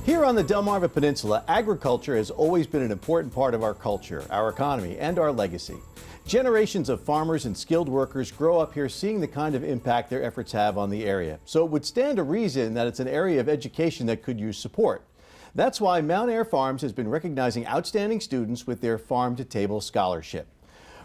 Here on the Delmarva Peninsula, agriculture has always been an important part of our culture, our economy, and our legacy. Generations of farmers and skilled workers grow up here seeing the kind of impact their efforts have on the area. So it would stand to reason that it's an area of education that could use support. That's why Mountaire Farms has been recognizing outstanding students with their Farm to Table Scholarship.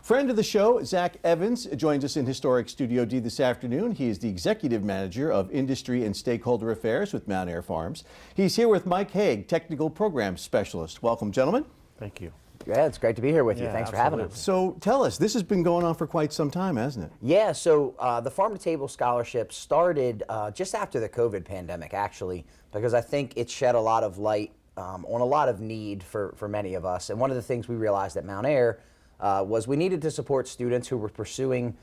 Friend of the show, Zach Evans, joins us in historic Studio D this afternoon. He is the Executive Manager of Industry and Stakeholder Affairs with Mountaire Farms. He's here with Mike Haig, Technical Program Specialist. Welcome, gentlemen. Thank you. Yeah, it's great to be here with you. Yeah, Thanks absolutely. for having us. So tell us, this has been going on for quite some time, hasn't it? Yeah, so the Farm to Table Scholarship started just after the COVID pandemic, actually, because I think it shed a lot of light on a lot of need for many of us. And one of the things we realized at Mountaire was we needed to support students who were pursuing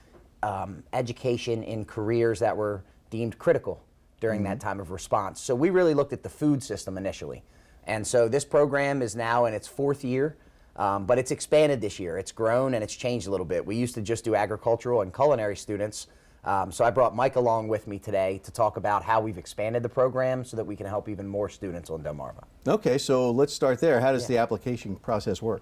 education in careers that were deemed critical during that time of response. So we really looked at the food system initially. And so this program is now in its fourth year, but it's expanded this year. It's grown and it's changed a little bit. We used to just do agricultural and culinary students. So I brought Mike along with me today to talk about how we've expanded the program so that we can help even more students on Delmarva. Okay, so let's start there. How does the application process work?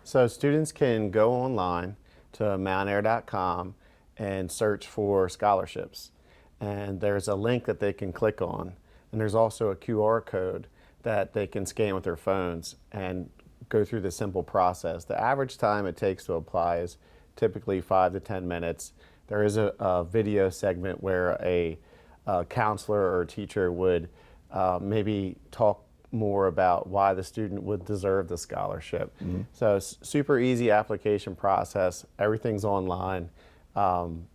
So students can go online to mountaire.com and search for scholarships. And there's a link that they can click on. And there's also a QR code that they can scan with their phones and go through the simple process. The average time it takes to apply is typically 5 to 10 minutes. There is a video segment where a counselor or a teacher would maybe talk more about why the student would deserve the scholarship. So it's super easy application process. Everything's online.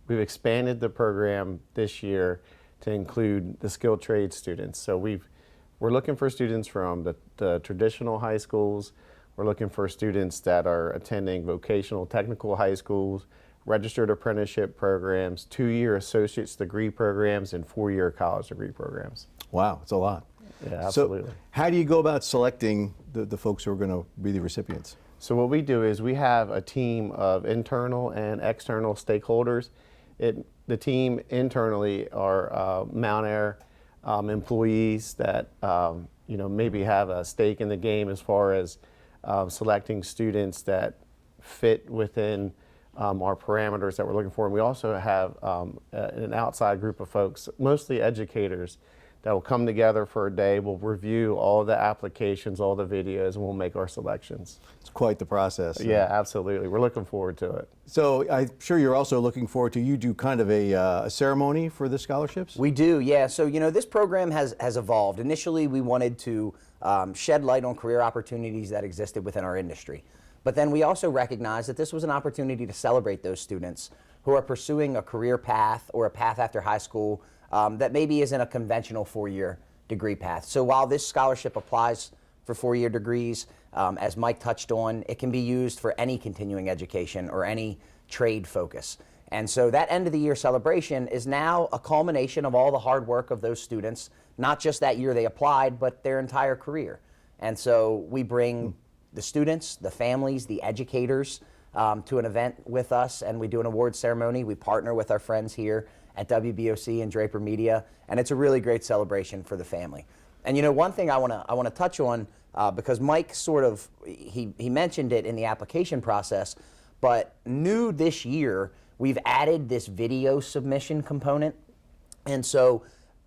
We've expanded the program this year to include the skilled trade students. So we're looking for students from the traditional high schools. We're looking for students that are attending vocational technical high schools, registered apprenticeship programs, 2-year associate's degree programs, and 4-year college degree programs. Wow, it's a lot. Yeah, absolutely. So how do you go about selecting the folks who are going to be the recipients? So what we do is we have a team of internal and external stakeholders. The team internally are Mountaire employees that maybe have a stake in the game as far as selecting students that fit within our parameters that we're looking for. And we also have an outside group of folks, mostly educators, that will come together for a day. We'll review all the applications, all the videos, and we'll make our selections. It's quite the process. Yeah, absolutely. We're looking forward to it. So I'm sure you're also looking forward to, you do kind of a ceremony for the scholarships? We do, yeah. So, this program has evolved. Initially, we wanted to shed light on career opportunities that existed within our industry. But then we also recognized that this was an opportunity to celebrate those students who are pursuing a career path or a path after high school that maybe isn't a conventional 4-year degree path. So while this scholarship applies for 4-year degrees, as Mike touched on, it can be used for any continuing education or any trade focus. And so that end of the year celebration is now a culmination of all the hard work of those students, not just that year they applied, but their entire career. And so we bring the students, the families, the educators to an event with us, and we do an awards ceremony. We partner with our friends here at WBOC and Draper Media, and it's a really great celebration for the family. And one thing I want to touch on, because Mike he mentioned it in the application process, but new this year, we've added this video submission component. And so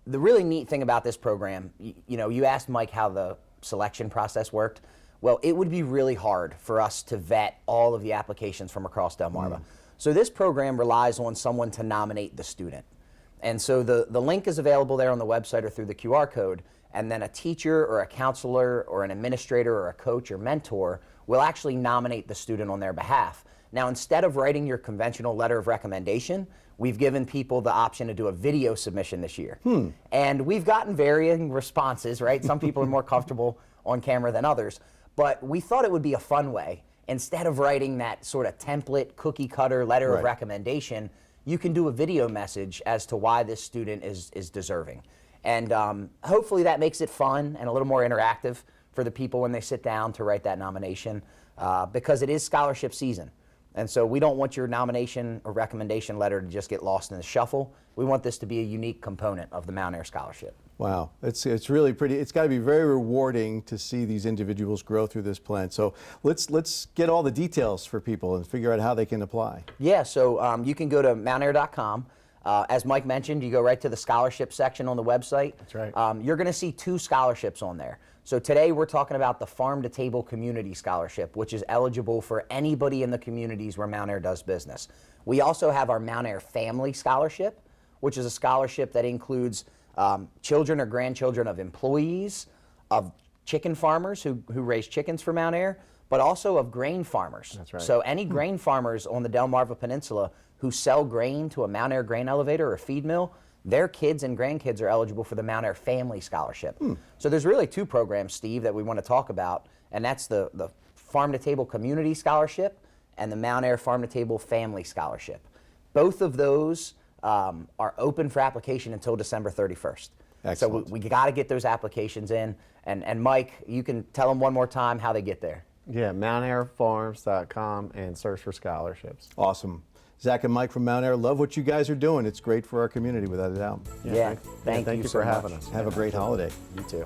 the really neat thing about this program, you asked Mike how the selection process worked. Well, it would be really hard for us to vet all of the applications from across Delmarva. So this program relies on someone to nominate the student. And so the link is available there on the website or through the QR code, and then a teacher or a counselor or an administrator or a coach or mentor will actually nominate the student on their behalf. Now, instead of writing your conventional letter of recommendation, we've given people the option to do a video submission this year. And we've gotten varying responses, right? Some people are more comfortable on camera than others. But we thought it would be a fun way. Instead of writing that sort of template, cookie cutter letter of recommendation, you can do a video message as to why this student is deserving. And hopefully that makes it fun and a little more interactive for the people when they sit down to write that nomination, because it is scholarship season. And so we don't want your nomination or recommendation letter to just get lost in the shuffle. We want this to be a unique component of the Mountaire Scholarship. Wow, it's really pretty. It's got to be very rewarding to see these individuals grow through this plan. So let's get all the details for people and figure out how they can apply. Yeah, so you can go to mountaire.com. As Mike mentioned, you go right to the scholarship section on the website. That's right. You're going to see 2 scholarships on there. So today we're talking about the Farm to Table Community Scholarship, which is eligible for anybody in the communities where Mountaire does business. We also have our Mountaire Family Scholarship, which is a scholarship that includes children or grandchildren of employees, of chicken farmers who raise chickens for Mountaire, but also of grain farmers. That's right. So any grain farmers on the Delmarva Peninsula who sell grain to a Mountaire grain elevator or feed mill, their kids and grandkids are eligible for the Mountaire Family Scholarship. So there's really 2 programs, Steve, that we want to talk about, and that's the Farm to Table Community Scholarship and the Mountaire Farm to Table Family Scholarship. Both of those are open for application until December 31st. Excellent. So we got to get those applications in. And Mike, you can tell them one more time how they get there. Yeah, MountaireFarms.com and search for scholarships. Awesome. Zach and Mike from Mountaire, love what you guys are doing. It's great for our community, without a doubt. Yeah, Thank you so for having much. us. Have a great holiday. You too.